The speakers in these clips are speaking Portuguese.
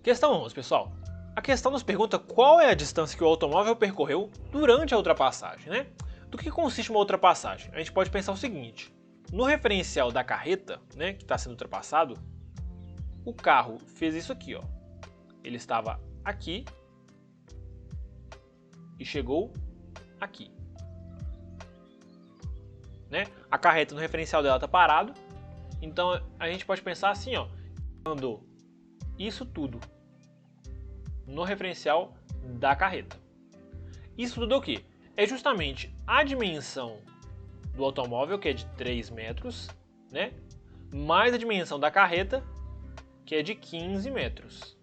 Questão 11, pessoal. A questão nos pergunta qual é a distância que o automóvel percorreu durante a ultrapassagem, né? Do que consiste uma ultrapassagem? A gente pode pensar o seguinte: no referencial da carreta, né, que está sendo ultrapassado, o carro fez isso aqui, ó. Ele estava aqui e chegou aqui, né? A carreta no referencial dela está parado, então a gente pode pensar assim, ó, andou isso tudo no referencial da carreta. Isso tudo é o quê? É justamente a dimensão do automóvel, que é de 3 metros, né? Mais a dimensão da carreta, que é de 15 metros.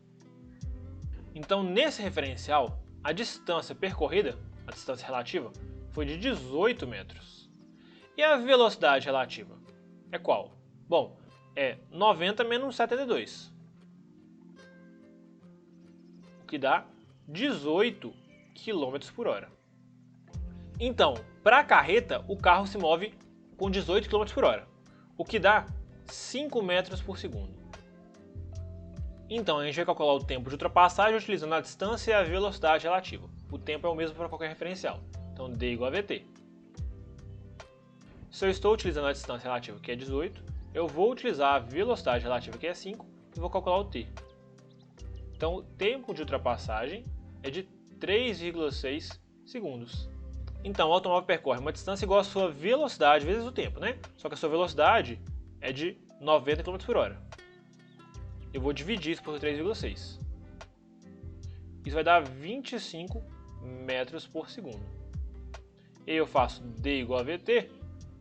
Então, nesse referencial, a distância percorrida, a distância relativa, foi de 18 metros. E a velocidade relativa é qual? Bom, é 90 menos 72, o que dá 18 km por hora. Então, para a carreta, o carro se move com 18 km por hora, o que dá 5 metros por segundo. Então, a gente vai calcular o tempo de ultrapassagem utilizando a distância e a velocidade relativa. O tempo é o mesmo para qualquer referencial. Então, D igual a VT. Se eu estou utilizando a distância relativa, que é 18, eu vou utilizar a velocidade relativa, que é 5, e vou calcular o T. Então, o tempo de ultrapassagem é de 3,6 segundos. Então, o automóvel percorre uma distância igual à sua velocidade vezes o tempo, né? Só que a sua velocidade é de 90 km por hora. Eu vou dividir isso por 3,6. Isso vai dar 25 metros por segundo. E eu faço D igual a VT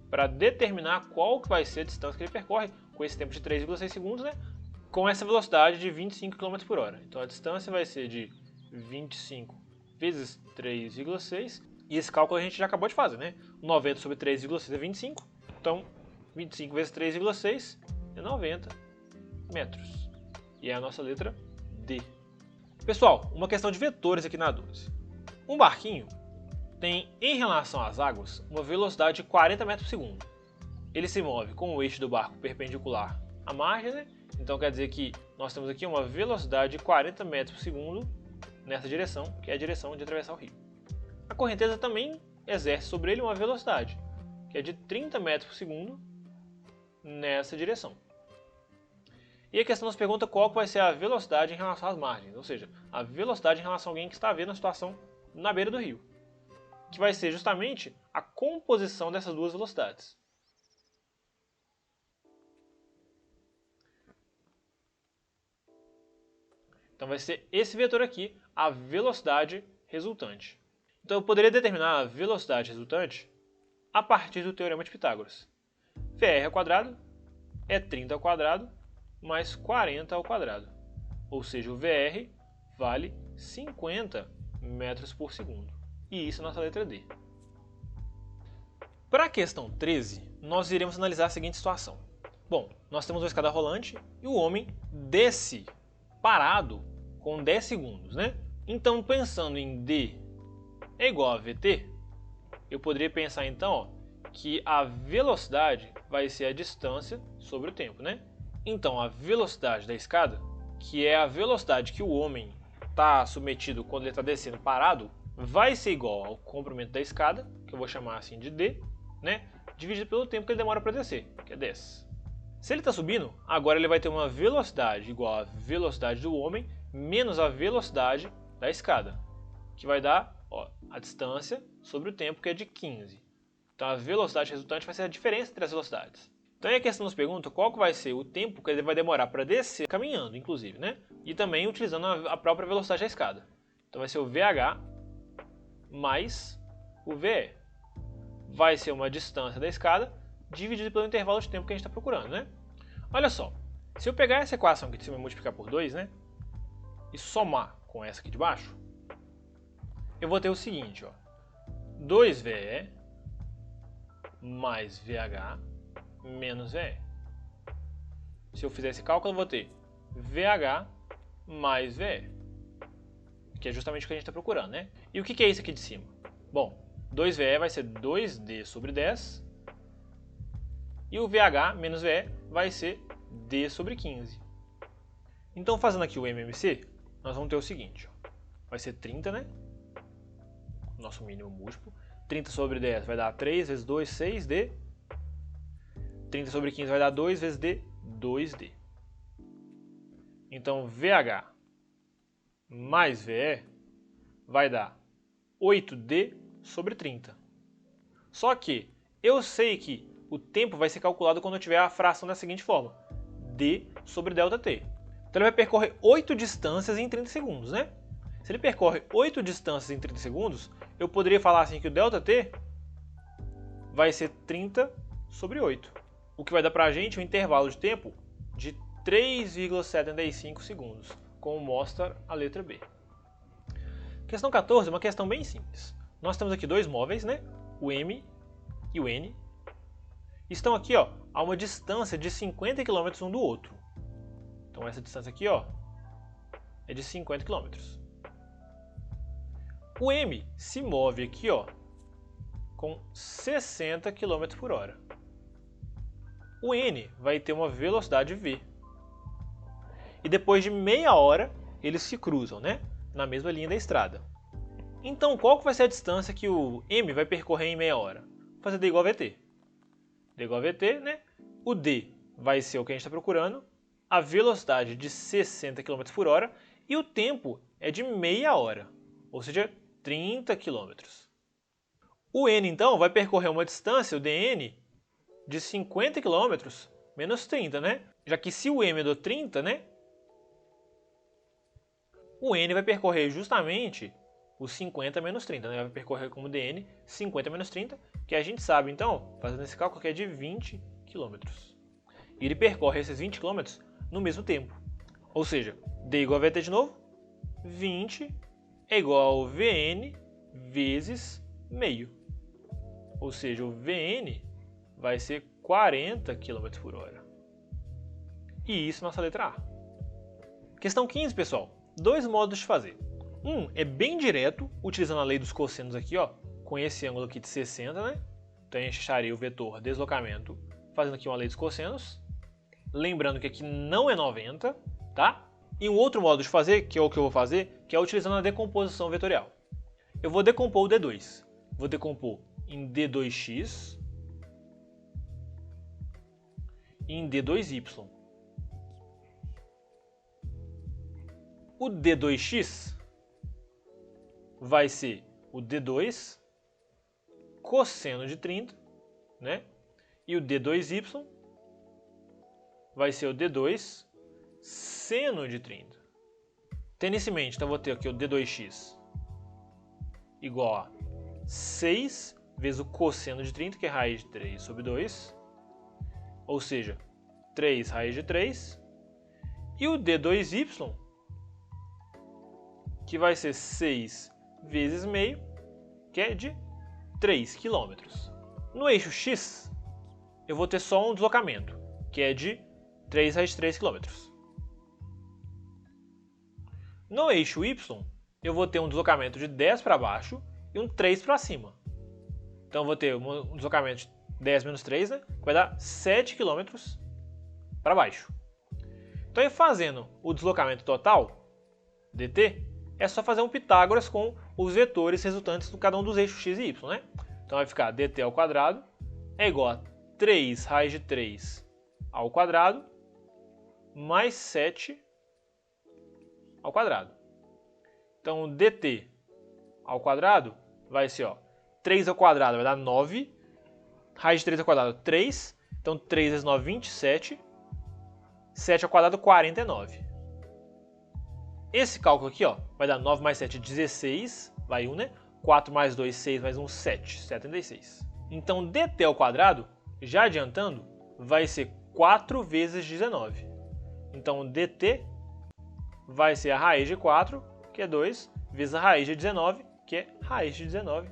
para determinar qual que vai ser a distância que ele percorre com esse tempo de 3,6 segundos, né? Com essa velocidade de 25 km por hora. Então a distância vai ser de 25 vezes 3,6. E esse cálculo a gente já acabou de fazer, né? 90 sobre 3,6 é 25. Então 25 vezes 3,6 é 90 metros. E é a nossa letra D. Pessoal, uma questão de vetores aqui na 12. Um barquinho tem, em relação às águas, uma velocidade de 40 metros por segundo. Ele se move com o eixo do barco perpendicular à margem, né? Então quer dizer que nós temos aqui uma velocidade de 40 metros por segundo nessa direção, que é a direção de atravessar o rio. A correnteza também exerce sobre ele uma velocidade, que é de 30 metros por segundo nessa direção. E a questão nos pergunta qual vai ser a velocidade em relação às margens, ou seja, a velocidade em relação a alguém que está vendo a situação na beira do rio, que vai ser justamente a composição dessas duas velocidades. Então vai ser esse vetor aqui, a velocidade resultante. Então eu poderia determinar a velocidade resultante a partir do teorema de Pitágoras. VR ao quadrado é 30 ao quadrado mais 40 ao quadrado. Ou seja, o VR vale 50 metros por segundo. E isso é a nossa letra D. Para a questão 13, nós iremos analisar a seguinte situação. Bom, nós temos uma escada rolante e o homem desce parado com 10 segundos, né? Então, pensando em D é igual a VT, eu poderia pensar então, ó, que a velocidade vai ser a distância sobre o tempo, né? Então, a velocidade da escada, que é a velocidade que o homem está submetido quando ele está descendo parado, vai ser igual ao comprimento da escada, que eu vou chamar assim de D, né? Dividido pelo tempo que ele demora para descer, que é 10. Se ele está subindo, agora ele vai ter uma velocidade igual à velocidade do homem menos a velocidade da escada, que vai dar, ó, a distância sobre o tempo, que é de 15. Então, a velocidade resultante vai ser a diferença entre as velocidades. Então aí a questão nos pergunta qual que vai ser o tempo que ele vai demorar para descer, caminhando inclusive, né? E também utilizando a própria velocidade da escada. Então vai ser o VH mais o VE. Vai ser uma distância da escada dividido pelo intervalo de tempo que a gente está procurando, né? Olha só, se eu pegar essa equação aqui de cima e multiplicar por 2, né? E somar com essa aqui de baixo, eu vou ter o seguinte, ó. 2VE mais VH menos VE. Se eu fizer esse cálculo, eu vou ter VH mais VE, que é justamente o que a gente está procurando, né? E o que é isso aqui de cima? Bom, 2VE vai ser 2D sobre 10, e o VH menos VE vai ser D sobre 15. Então, fazendo aqui o MMC, nós vamos ter o seguinte, ó. Vai ser 30, né? Nosso mínimo múltiplo. 30 sobre 10 vai dar 3 vezes 2, 6D. 30 sobre 15 vai dar 2 vezes D, 2D. Então, VH mais VE vai dar 8D sobre 30. Só que eu sei que o tempo vai ser calculado quando eu tiver a fração da seguinte forma. D sobre ΔT. Então ele vai percorrer 8 distâncias em 30 segundos, né? Se ele percorre 8 distâncias em 30 segundos, eu poderia falar assim que o ΔT vai ser 30 sobre 8. O que vai dar pra gente um intervalo de tempo de 3,75 segundos, como mostra a letra B. Questão 14 é uma questão bem simples. Nós temos aqui dois móveis, né? O M e o N. Estão aqui, ó, a uma distância de 50 km um do outro. Então essa distância aqui, ó, é de 50 km. O M se move aqui, ó, com 60 km por hora. O N vai ter uma velocidade V. E depois de meia hora, eles se cruzam, né, na mesma linha da estrada. Então, qual que vai ser a distância que o M vai percorrer em meia hora? Vou fazer D igual a VT. D igual a VT, né? O D vai ser o que a gente está procurando, a velocidade de 60 km por hora e o tempo é de meia hora, ou seja, 30 km. O N, então, vai percorrer uma distância, o DN, de 50 km menos 30, né? Já que se o M é do 30, né? O N vai percorrer justamente os 50 menos 30, né? Vai percorrer como DN 50 menos 30, que a gente sabe, então, fazendo esse cálculo, que é de 20 km. E ele percorre esses 20 km no mesmo tempo. Ou seja, D igual a VT de novo, 20 é igual a VN vezes meio. Ou seja, o VN vai ser 40 km por hora. E isso é nossa letra A. Questão 15, pessoal. Dois modos de fazer. Um é bem direto, utilizando a lei dos cossenos aqui, ó, com esse ângulo aqui de 60, né? Então a gente acharia o vetor deslocamento fazendo aqui uma lei dos cossenos. Lembrando que aqui não é 90, tá? E um outro modo de fazer, que é o que eu vou fazer, que é utilizando a decomposição vetorial. Eu vou decompor o D2. Vou decompor em D2x e em D2y. O D2x vai ser o D2 cosseno de 30, né? E o D2y vai ser o D2 seno de 30. Tendo isso em mente, então eu vou ter aqui o D2x igual a 6 vezes o cosseno de 30, que é raiz de 3 sobre 2, ou seja, 3 raiz de 3, e o D2y, que vai ser 6 vezes meio, que é de 3 km. No eixo x, eu vou ter só um deslocamento, que é de 3 raiz de 3 km. No eixo y, eu vou ter um deslocamento de 10 para baixo e um 3 para cima. Então eu vou ter um deslocamento de 10 menos 3, né, que vai dar 7 km para baixo. Então, fazendo o deslocamento total, dt, é só fazer um Pitágoras com os vetores resultantes de cada um dos eixos x e y, né? Então vai ficar dt ao quadrado é igual a 3 raiz de 3 ao quadrado mais 7 ao quadrado. Então dt ao quadrado vai ser, ó, 3 ao quadrado vai dar 9, raiz de 3 ao quadrado 3, então 3 vezes 9, 27, 7 ao quadrado 49. Esse cálculo aqui, ó, vai dar 9 mais 7, 16, vai 1, né? 4 mais 2, 6, mais 1, 7, 76. Então, dt ao quadrado, já adiantando, vai ser 4 vezes 19. Então, dt vai ser a raiz de 4, que é 2, vezes a raiz de 19, que é raiz de 19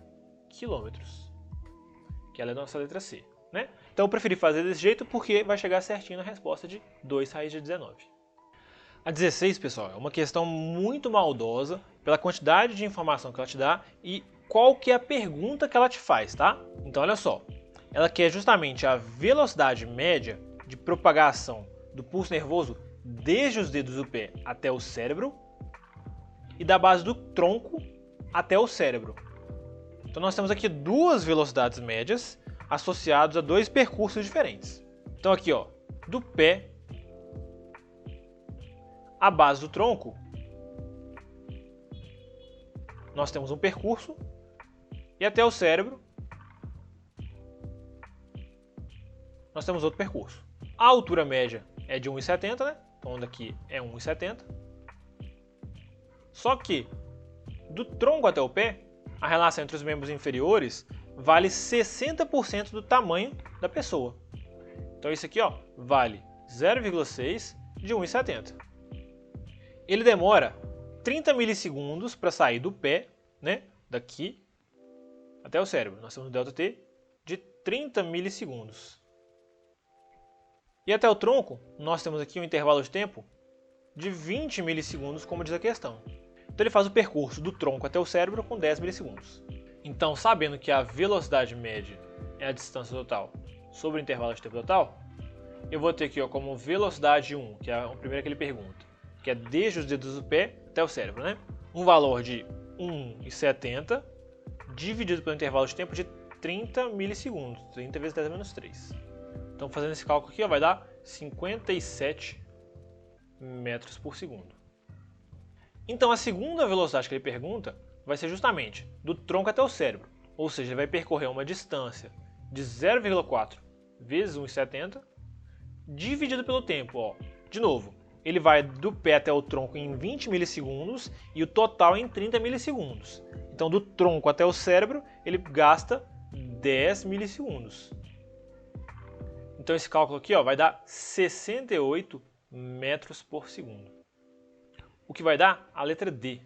quilômetros. Que ela é a nossa letra C, né? Então, eu preferi fazer desse jeito porque vai chegar certinho na resposta de 2 raiz de 19. A 16, pessoal, é uma questão muito maldosa pela quantidade de informação que ela te dá e qual que é a pergunta que ela te faz, tá? Então, olha só. Ela quer justamente a velocidade média de propagação do pulso nervoso desde os dedos do pé até o cérebro e da base do tronco até o cérebro. Então nós temos aqui duas velocidades médias associadas a dois percursos diferentes. Então aqui, ó, do pé à base do tronco, nós temos um percurso, e até o cérebro nós temos outro percurso. A altura média é de 1,70, né? Então daqui é 1,70. Só que do tronco até o pé, a relação entre os membros inferiores vale 60% do tamanho da pessoa. Então isso aqui, ó, vale 0,6 de 1,70. Ele demora 30 milissegundos para sair do pé, né, daqui até o cérebro. Nós temos um ΔT de 30 milissegundos. E até o tronco, nós temos aqui um intervalo de tempo de 20 milissegundos, como diz a questão. Então ele faz o percurso do tronco até o cérebro com 10 milissegundos. Então, sabendo que a velocidade média é a distância total sobre o intervalo de tempo total, eu vou ter aqui, ó, como velocidade 1, que é a primeira que ele pergunta, que é desde os dedos do pé até o cérebro, né? Um valor de 1,70 dividido pelo intervalo de tempo de 30 milissegundos, 30 vezes 10 menos 3. Então, fazendo esse cálculo aqui, ó, vai dar 57 metros por segundo. Então, a segunda velocidade que ele pergunta vai ser justamente do tronco até o cérebro, ou seja, ele vai percorrer uma distância de 0,4 vezes 1,70 dividido pelo tempo, ó. De novo, ele vai do pé até o tronco em 20 milissegundos e o total em 30 milissegundos. Então, do tronco até o cérebro, ele gasta 10 milissegundos. Então, esse cálculo aqui, ó, vai dar 68 metros por segundo. O que vai dar a letra D.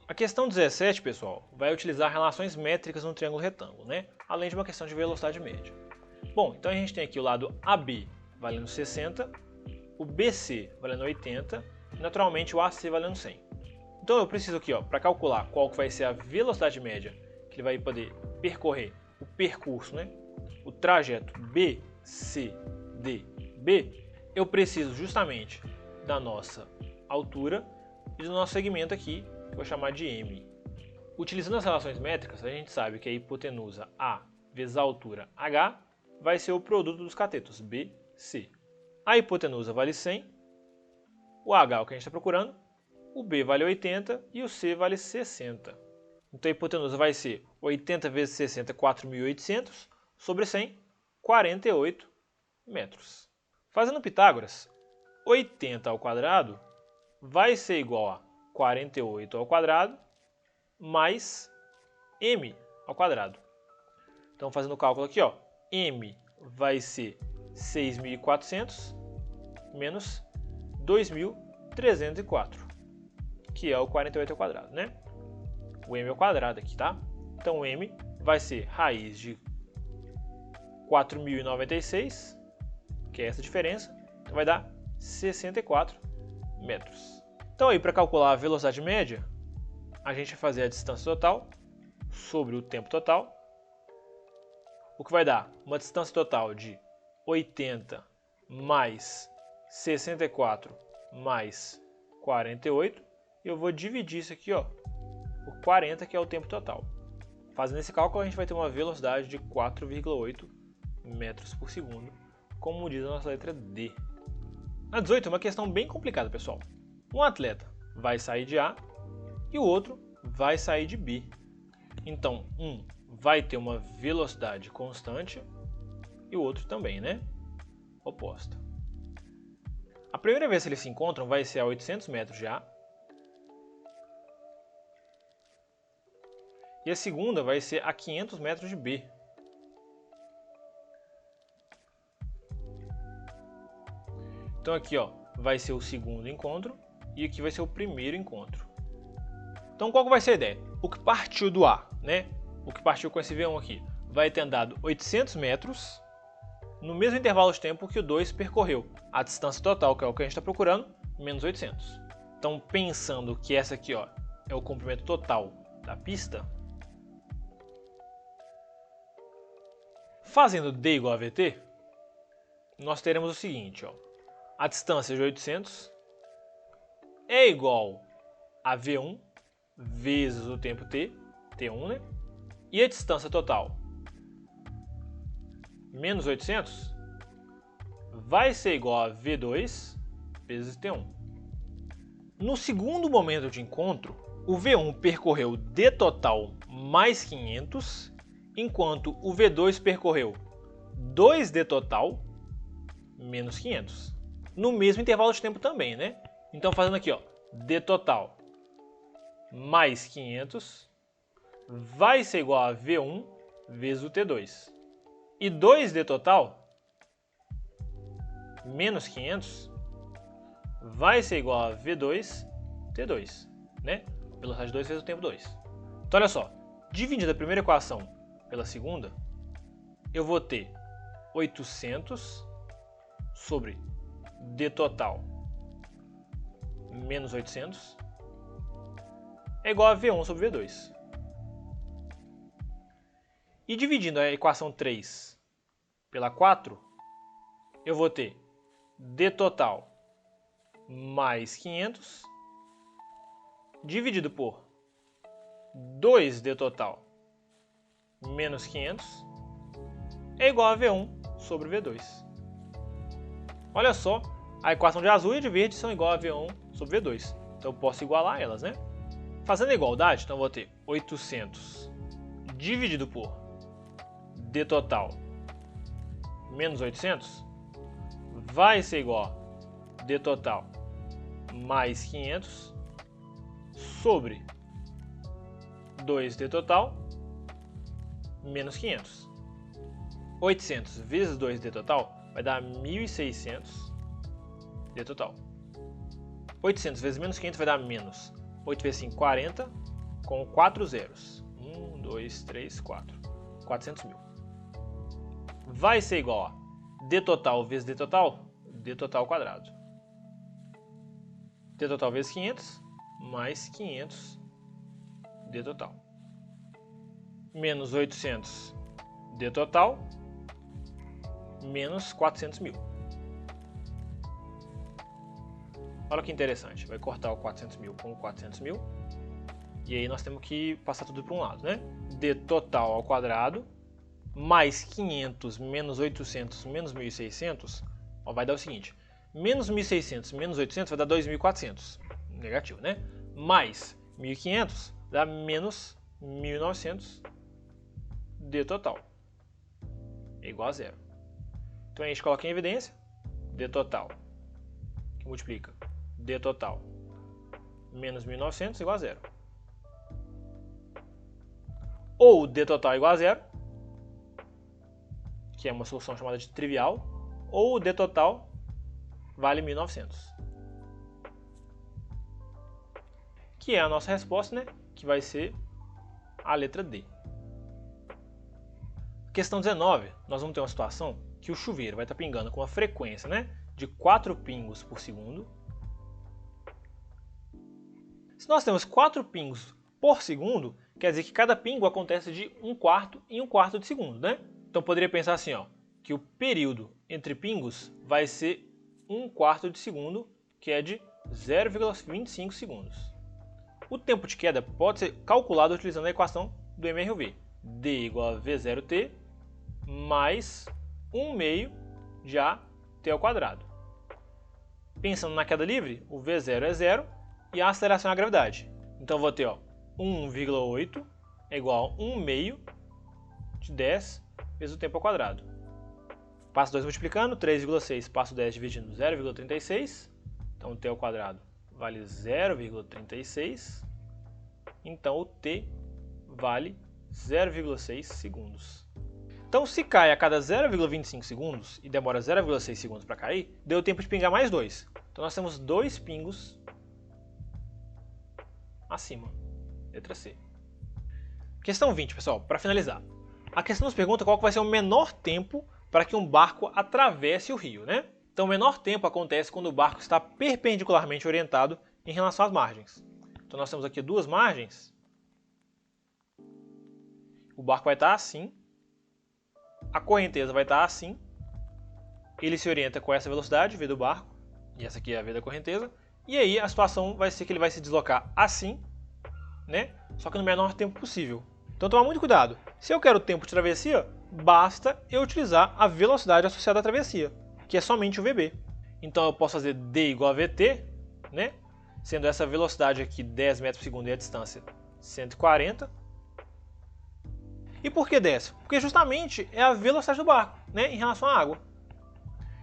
A questão 17, pessoal, vai utilizar relações métricas no triângulo retângulo, né? Além de uma questão de velocidade média. Bom, então a gente tem aqui o lado AB valendo 60, o BC valendo 80 e naturalmente o AC valendo 100. Então eu preciso aqui, ó, para calcular qual que vai ser a velocidade média que ele vai poder percorrer o percurso, né? O trajeto BCDB, eu preciso justamente da nossa altura e do nosso segmento aqui, que eu vou chamar de M. Utilizando as relações métricas, a gente sabe que a hipotenusa A vezes a altura H vai ser o produto dos catetos BC. A hipotenusa vale 100, o H é o que a gente está procurando, o B vale 80 e o C vale 60. Então a hipotenusa vai ser 80 vezes 60, 4.800, sobre 100, 48 metros. Fazendo Pitágoras, 80 ao quadrado vai ser igual a 48 ao quadrado mais m ao quadrado. Então, fazendo o cálculo aqui, ó, m vai ser 6.400 menos 2.304, que é o 48 ao quadrado, né? O m ao quadrado aqui, tá? Então, o m vai ser raiz de 4.096, que é essa diferença, então vai dar 64 metros. Então aí, para calcular a velocidade média, a gente vai fazer a distância total sobre o tempo total, o que vai dar uma distância total de 80 mais 64 mais 48, e eu vou dividir isso aqui, ó, por 40, que é o tempo total. Fazendo esse cálculo, a gente vai ter uma velocidade de 4,8 metros por segundo, como diz a nossa letra D. Na 18 é uma questão bem complicada, pessoal. Um atleta vai sair de A e o outro vai sair de B. Então, um vai ter uma velocidade constante e o outro também, né? Oposta. A primeira vez que eles se encontram vai ser a 800 metros de A. E a segunda vai ser a 500 metros de B. Então aqui, ó, vai ser o segundo encontro e aqui vai ser o primeiro encontro. Então qual que vai ser a ideia? O que partiu do A, né? O que partiu com esse V1 aqui, vai ter andado 800 metros no mesmo intervalo de tempo que o 2 percorreu. A distância total, que é o que a gente está procurando, menos 800. Então, pensando que essa aqui, ó, é o comprimento total da pista, fazendo D igual a VT, nós teremos o seguinte, ó. A distância de 800 é igual a V1 vezes o tempo t, t1, né? E a distância total, menos 800, vai ser igual a V2 vezes t1. No segundo momento de encontro, o V1 percorreu d total mais 500, enquanto o V2 percorreu 2d total menos 500. No mesmo intervalo de tempo também, né? Então fazendo aqui, ó, d total mais 500 vai ser igual a V1 vezes o T2. E 2d total menos 500 vai ser igual a V2 T2, né? Velocidade 2 vezes o tempo 2. Então olha só, dividindo a primeira equação pela segunda, eu vou ter 800 sobre d total menos 800 é igual a V1 sobre V2. E dividindo a equação 3 pela 4, eu vou ter d total mais 500 dividido por 2d total menos 500 é igual a V1 sobre V2. Olha só, a equação de azul e de verde são igual a V1 sobre V2. Então eu posso igualar elas, né? Fazendo a igualdade, então eu vou ter 800 dividido por d total menos 800 vai ser igual a d total mais 500 sobre 2d total menos 500. 800 vezes 2d total vai dar 1.600 d total. 800 vezes menos 500 vai dar menos 8 vezes 5, 40, com 4 zeros. 1, 2, 3, 4. 400 mil. Vai ser igual a d total vezes d total ao quadrado. D total vezes 500, mais 500 d total. Menos 800 d total, menos 400 mil. Olha que interessante, vai cortar o 400 mil com o 400 mil. E aí nós temos que passar tudo para um lado, né? D total ao quadrado, mais 500 menos 800 menos 1.600, ó, vai dar o seguinte. Menos 1.600 menos 800 vai dar 2.400. Negativo, né? Mais 1.500 dá menos 1.900 d total. É igual a zero. Então a gente coloca em evidência d total, que multiplica d total menos 1.900 igual a zero. Ou d total igual a zero, que é uma solução chamada de trivial, ou d total vale 1.900. Que é a nossa resposta, né? Que vai ser a letra D. Questão 19, nós vamos ter uma situação que o chuveiro vai estar pingando com uma frequência, né, de 4 pingos por segundo. Se nós temos 4 pingos por segundo, quer dizer que cada pingo acontece de 1/4 em 1/4 de segundo, né? Então poderia pensar assim, ó, que o período entre pingos vai ser 1/4 de segundo, que é de 0,25 segundos. O tempo de queda pode ser calculado utilizando a equação do MRUV. D igual a V0t mais 1/2 de AT ao quadrado. Pensando na queda livre, o V0 é 0 e a aceleração é a gravidade. Então eu vou ter, ó, 1,8 é igual a 1/2 de 10 vezes o tempo ao quadrado. Passo 2 multiplicando, 3,6 passo 10 dividindo 0,36. Então o t ao quadrado vale 0,36. Então o t vale 0,6 segundos. Então se cai a cada 0,25 segundos e demora 0,6 segundos para cair, deu tempo de pingar mais 2. Então nós temos 2 pingos acima. Letra C. Questão 20, pessoal, para finalizar. A questão nos pergunta qual vai ser o menor tempo para que um barco atravesse o rio, né? Então o menor tempo acontece quando o barco está perpendicularmente orientado em relação às margens. Então nós temos aqui duas margens. O barco vai estar assim. A correnteza vai estar assim. Ele se orienta com essa velocidade, V do barco. E essa aqui é a V da correnteza. E aí a situação vai ser que ele vai se deslocar assim, né? Só que no menor tempo possível. Então tomar muito cuidado. Se eu quero o tempo de travessia, basta eu utilizar a velocidade associada à travessia, que é somente o VB. Então eu posso fazer D igual a VT, né? Sendo essa velocidade aqui 10 metros por segundo e a distância 140. E por que 10? Porque justamente é a velocidade do barco, né, em relação à água.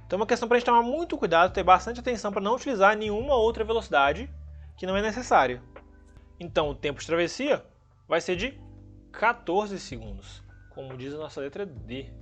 Então é uma questão para a gente tomar muito cuidado, ter bastante atenção para não utilizar nenhuma outra velocidade que não é necessária. Então o tempo de travessia vai ser de 14 segundos, como diz a nossa letra D.